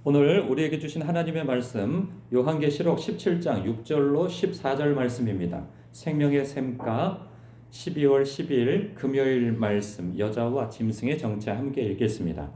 오늘 우리에게 주신 하나님의 말씀 요한계시록 17장 6절로 14절 말씀입니다. 생명의 샘가 12월 10일 금요일 말씀 여자와 짐승의 정체 함께 읽겠습니다.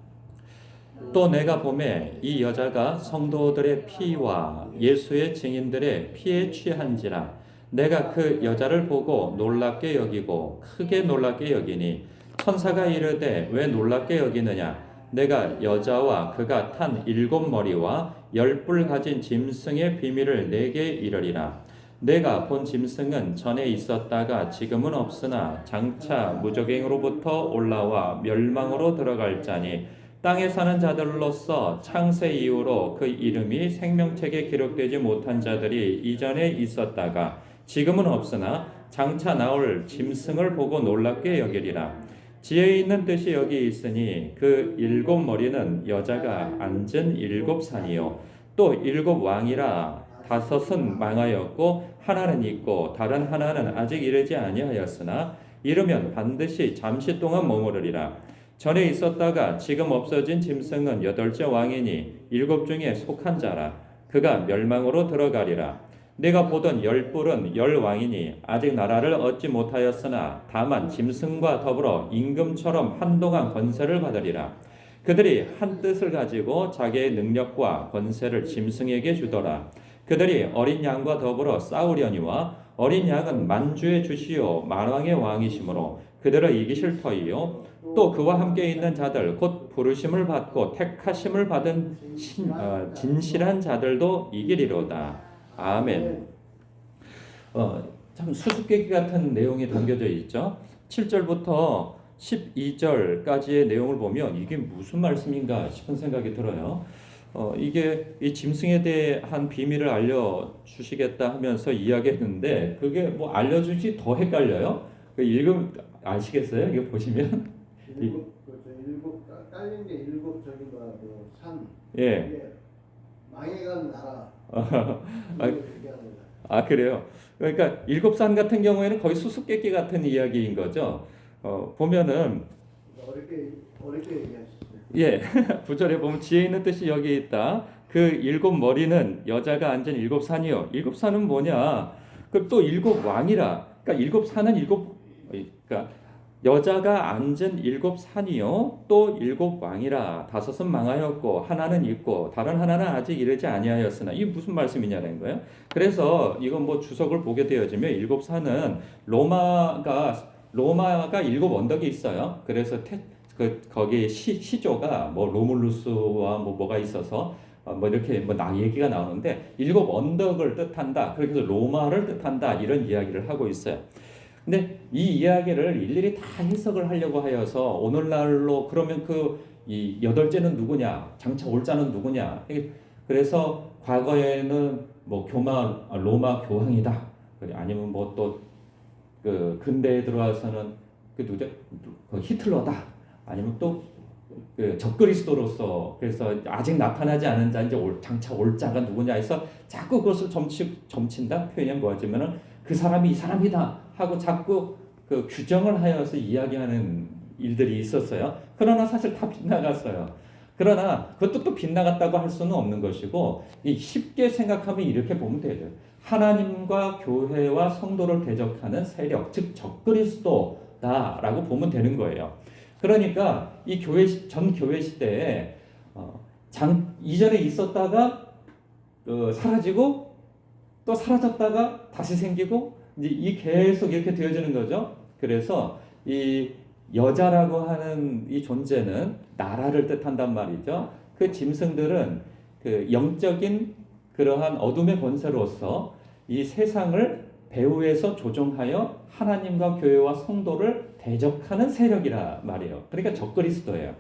또 내가 보매 이 여자가 성도들의 피와 예수의 증인들의 피에 취한지라 내가 그 여자를 보고 놀랍게 여기고 크게 놀랍게 여기니 천사가 이르되 왜 놀랍게 여기느냐 내가 여자와 그가 탄 7머리와 10뿔 가진 짐승의 비밀을 내게 이르리라. 내가 본 짐승은 전에 있었다가 지금은 없으나 장차 무적행으로부터 올라와 멸망으로 들어갈 자니 땅에 사는 자들로서 창세 이후로 그 이름이 생명책에 기록되지 못한 자들이 이전에 있었다가 지금은 없으나 장차 나올 짐승을 보고 놀랍게 여기리라. 지혜 있는 뜻이 여기 있으니 그 7머리는 여자가 앉은 7산이요 또 7왕이라 5은 망하였고 하나는 있고 다른 하나는 아직 이르지 아니하였으나 이르면 반드시 잠시 동안 머무르리라. 전에 있었다가 지금 없어진 짐승은 8째 왕이니 7 중에 속한 자라. 그가 멸망으로 들어가리라. 내가 보던 10뿔은 10왕이니 아직 나라를 얻지 못하였으나 다만 짐승과 더불어 임금처럼 한동안 권세를 받으리라. 그들이 한 뜻을 가지고 자기의 능력과 권세를 짐승에게 주더라. 그들이 어린 양과 더불어 싸우려니와 어린 양은 만주의 주시요 만왕의 왕이시므로 그들을 이기실 터이요 또 그와 함께 있는 자들 곧 부르심을 받고 택하심을 받은 진실한 자들도 이기리로다. 아멘. 참 수수께끼 같은 내용이 담겨져 있죠. 7절부터 12절까지의 내용을 보면 이게 무슨 말씀인가 싶은 생각이 들어요. 이게 이 짐승에 대한 비밀을 알려주시겠다 하면서 이야기했는데 그게 뭐 알려주시 더 헷갈려요. 읽음 아시겠어요? 이거 보시면 일곱 깔린 게 일곱 저기 뭐 산. 예. 망해간 나라. 그래요. 그러니까 7산 같은 경우에는 거의 수수께끼 같은 이야기인 거죠. 보면은 어렵게 얘기하시죠. 예, 9절에 보면 지혜 있는 뜻이 여기 있다. 그 7머리는 여자가 앉은 7산이요. 7산은 뭐냐? 그럼 또 7왕이라. 그러니까 7산은 그러니까 여자가 앉은 7산이요 또 7왕이라 5은 망하였고 하나는 있고 다른 하나는 아직 이르지 아니하였으나 이게 무슨 말씀이냐는 거예요. 그래서 이건 뭐 주석을 보게 되어지면 7산은 로마가 7 언덕이 있어요. 그래서 거기에 시조가 뭐 로물루스와 뭐가 있어서 뭐 이렇게 뭐 얘기가 나오는데 7 언덕을 뜻한다. 그래서 로마를 뜻한다. 이런 이야기를 하고 있어요. 근데 이 이야기를 일일이 다 해석을 하려고 하여서 오늘날로 그러면 이 8째는 누구냐? 장차 올 자는 누구냐? 그래서 과거에는 뭐 로마 교황이다. 아니면 뭐 또 그 근대에 들어와서는 누구죠? 히틀러다. 아니면 또 적그리스도로서 그래서 아직 나타나지 않은 자 이제 장차 올 자가 누구냐 해서 자꾸 그것을 점친다. 표현이 뭐하지만은 그 사람이 이 사람이다 하고 자꾸 규정을 하여서 이야기하는 일들이 있었어요. 그러나 사실 다 빗나갔어요. 그러나 그것도 또 빗나갔다고 할 수는 없는 것이고 쉽게 생각하면 이렇게 보면 돼요. 하나님과 교회와 성도를 대적하는 세력, 즉 적그리스도다라고 보면 되는 거예요. 그러니까 이 전 교회 시대에 이전에 있었다가 사라지고 또 사라졌다가 다시 생기고 이제 계속 이렇게 되어지는 거죠. 그래서 이 여자라고 하는 이 존재는 나라를 뜻한단 말이죠. 그 짐승들은 그 영적인 그러한 어둠의 권세로서 이 세상을 배후에서 조종하여 하나님과 교회와 성도를 대적하는 세력이라 말이에요. 그러니까 적그리스도예요.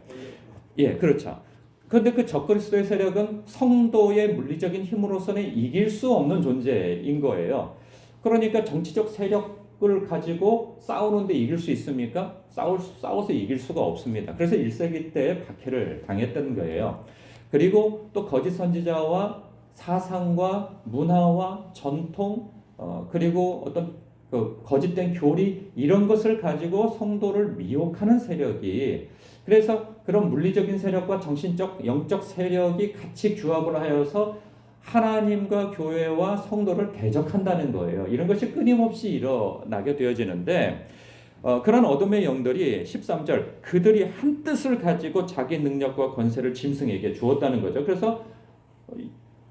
예, 그렇죠. 그런데 그 적그리스도의 세력은 성도의 물리적인 힘으로서는 이길 수 없는 존재인 거예요. 그러니까 정치적 세력을 가지고 싸우는데 이길 수 있습니까? 싸워서 이길 수가 없습니다. 그래서 1세기 때 박해를 당했던 거예요. 그리고 또 거짓 선지자와 사상과 문화와 전통 그리고 어떤 거짓된 교리 이런 것을 가지고 성도를 미혹하는 세력이 그래서 그런 물리적인 세력과 정신적, 영적 세력이 같이 규합을 하여서 하나님과 교회와 성도를 대적한다는 거예요. 이런 것이 끊임없이 일어나게 되어지는데 그런 어둠의 영들이 13절 그들이 한 뜻을 가지고 자기 능력과 권세를 짐승에게 주었다는 거죠. 그래서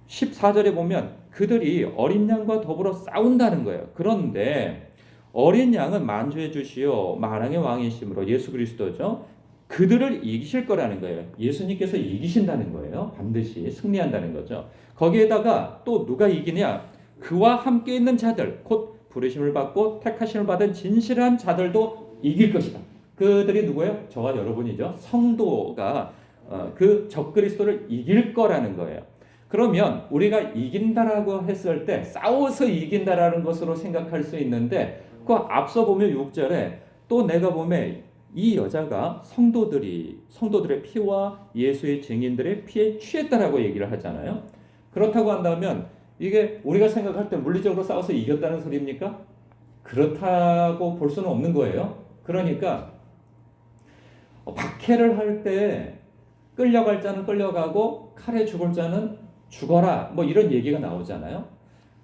14절에 보면 그들이 어린 양과 더불어 싸운다는 거예요. 그런데 어린 양은 만주의 주시요 만왕의 왕이심으로 예수 그리스도죠. 그들을 이기실 거라는 거예요. 예수님께서 이기신다는 거예요. 반드시 승리한다는 거죠. 거기에다가 또 누가 이기냐? 그와 함께 있는 자들, 곧 부르심을 받고 택하심을 받은 진실한 자들도 이길 것이다. 그들이 누구예요? 저와 여러분이죠. 성도가 그 적그리스도를 이길 거라는 거예요. 그러면 우리가 이긴다라고 했을 때 싸워서 이긴다라는 것으로 생각할 수 있는데 그 앞서 보면 6절에 또 내가 보면 이 여자가 성도들의 피와 예수의 증인들의 피에 취했다라고 얘기를 하잖아요. 그렇다고 한다면 이게 우리가 생각할 때 물리적으로 싸워서 이겼다는 소리입니까? 그렇다고 볼 수는 없는 거예요. 그러니까 박해를 할 때 끌려갈 자는 끌려가고 칼에 죽을 자는 죽어라 뭐 이런 얘기가 나오잖아요.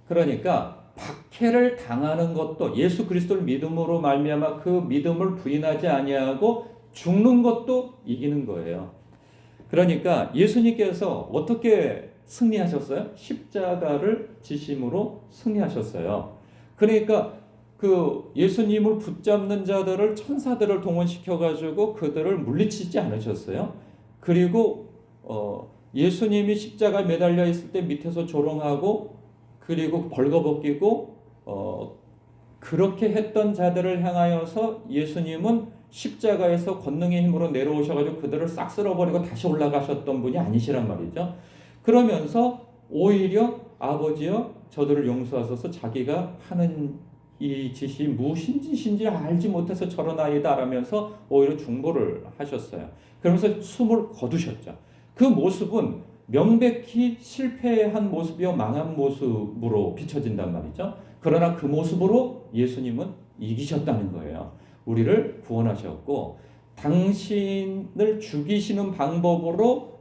그러니까 박해를 당하는 것도 예수 그리스도를 믿음으로 말미암아 그 믿음을 부인하지 아니하고 죽는 것도 이기는 거예요. 그러니까 예수님께서 어떻게 승리하셨어요? 십자가를 지심으로 승리하셨어요. 그러니까 그 예수님을 붙잡는 자들을 천사들을 동원시켜 가지고 그들을 물리치지 않으셨어요. 그리고 예수님이 십자가에 매달려 있을 때 밑에서 조롱하고 그리고 벌거벗기고 그렇게 했던 자들을 향하여서 예수님은 십자가에서 권능의 힘으로 내려오셔가지고 그들을 싹 쓸어버리고 다시 올라가셨던 분이 아니시란 말이죠. 그러면서 오히려 아버지여 저들을 용서하소서 자기가 하는 이 짓이 무슨 짓인지 알지 못해서 저러나이다 라면서 오히려 중보를 하셨어요. 그러면서 숨을 거두셨죠. 그 모습은 명백히 실패한 모습이요 망한 모습으로 비춰진단 말이죠. 그러나 그 모습으로 예수님은 이기셨다는 거예요. 우리를 구원하셨고 당신을 죽이시는 방법으로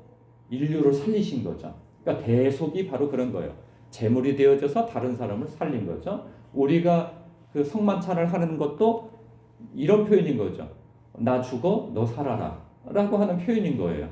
인류를 살리신 거죠. 그러니까 대속이 바로 그런 거예요. 제물이 되어져서 다른 사람을 살린 거죠. 우리가 그 성만찬을 하는 것도 이런 표현인 거죠. 나 죽어 너 살아라 라고 하는 표현인 거예요.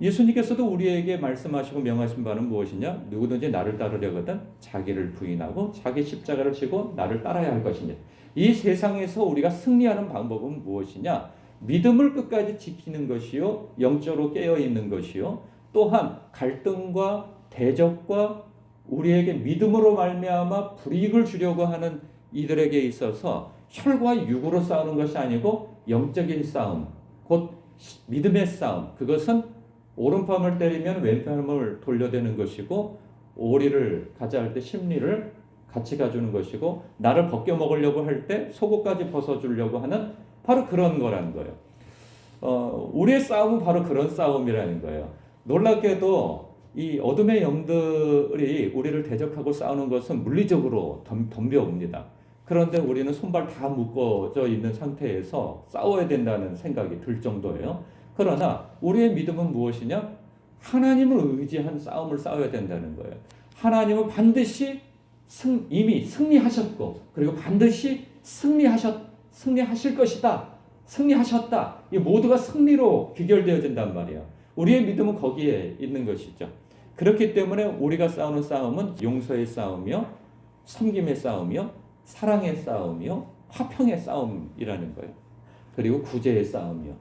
예수님께서도 우리에게 말씀하시고 명하신 바는 무엇이냐? 누구든지 나를 따르려거든 자기를 부인하고 자기 십자가를 지고 나를 따라야 할 것이냐. 이 세상에서 우리가 승리하는 방법은 무엇이냐? 믿음을 끝까지 지키는 것이요 영적으로 깨어있는 것이요 또한 갈등과 대적과 우리에게 믿음으로 말미암아 불이익을 주려고 하는 이들에게 있어서 혈과 육으로 싸우는 것이 아니고 영적인 싸움 곧 믿음의 싸움 그것은 오른팔을 때리면 왼팔을 돌려대는 것이고 오리를 가자 할 때 심리를 같이 가주는 것이고 나를 벗겨 먹으려고 할 때 속옷까지 벗어주려고 하는 바로 그런 거라는 거예요. 우리의 싸움은 바로 그런 싸움이라는 거예요. 놀랍게도 이 어둠의 영들이 우리를 대적하고 싸우는 것은 물리적으로 덤벼옵니다. 그런데 우리는 손발 다 묶어져 있는 상태에서 싸워야 된다는 생각이 들 정도예요. 그러나 우리의 믿음은 무엇이냐? 하나님을 의지한 싸움을 싸워야 된다는 거예요. 하나님은 반드시 이미 승리하셨고 그리고 반드시 승리하실 것이다. 승리하셨다. 이 모두가 승리로 귀결되어진단 말이에요. 우리의 믿음은 거기에 있는 것이죠. 그렇기 때문에 우리가 싸우는 싸움은 용서의 싸움이요, 섬김의 싸움이요, 사랑의 싸움이요, 화평의 싸움이라는 거예요. 그리고 구제의 싸움이요.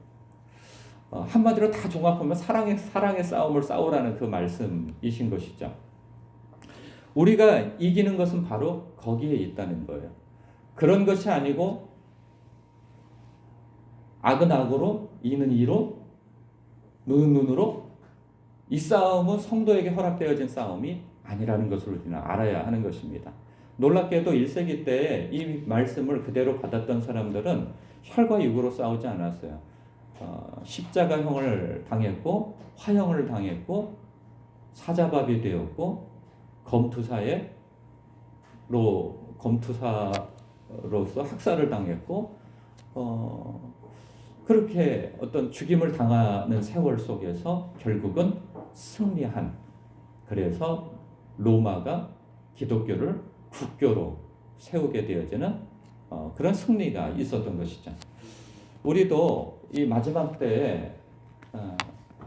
한마디로 다 종합하면 사랑의 싸움을 싸우라는 그 말씀이신 것이죠. 우리가 이기는 것은 바로 거기에 있다는 거예요. 그런 것이 아니고 악은 악으로, 이는 이로, 눈은 눈으로 이 싸움은 성도에게 허락되어진 싸움이 아니라는 것을 우리는 알아야 하는 것입니다. 놀랍게도 1세기 때 이 말씀을 그대로 받았던 사람들은 혈과 육으로 싸우지 않았어요. 십자가형을 당했고 화형을 당했고 사자밥이 되었고 검투사로서 학살을 당했고 그렇게 어떤 죽임을 당하는 세월 속에서 결국은 승리한, 그래서 로마가 기독교를 국교로 세우게 되어지는 그런 승리가 있었던 것이죠. 우리도 이 마지막 때에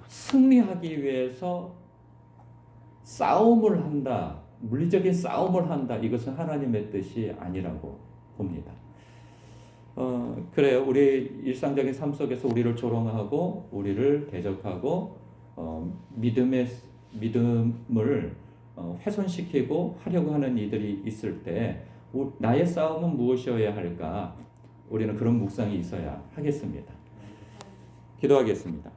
승리하기 위해서 싸움을 한다, 물리적인 싸움을 한다, 이것은 하나님의 뜻이 아니라고 봅니다. 그래요. 우리 일상적인 삶 속에서 우리를 조롱하고 우리를 대적하고 믿음을 훼손시키고 하려고 하는 이들이 있을 때 나의 싸움은 무엇이어야 할까? 우리는 그런 묵상이 있어야 하겠습니다. 기도하겠습니다.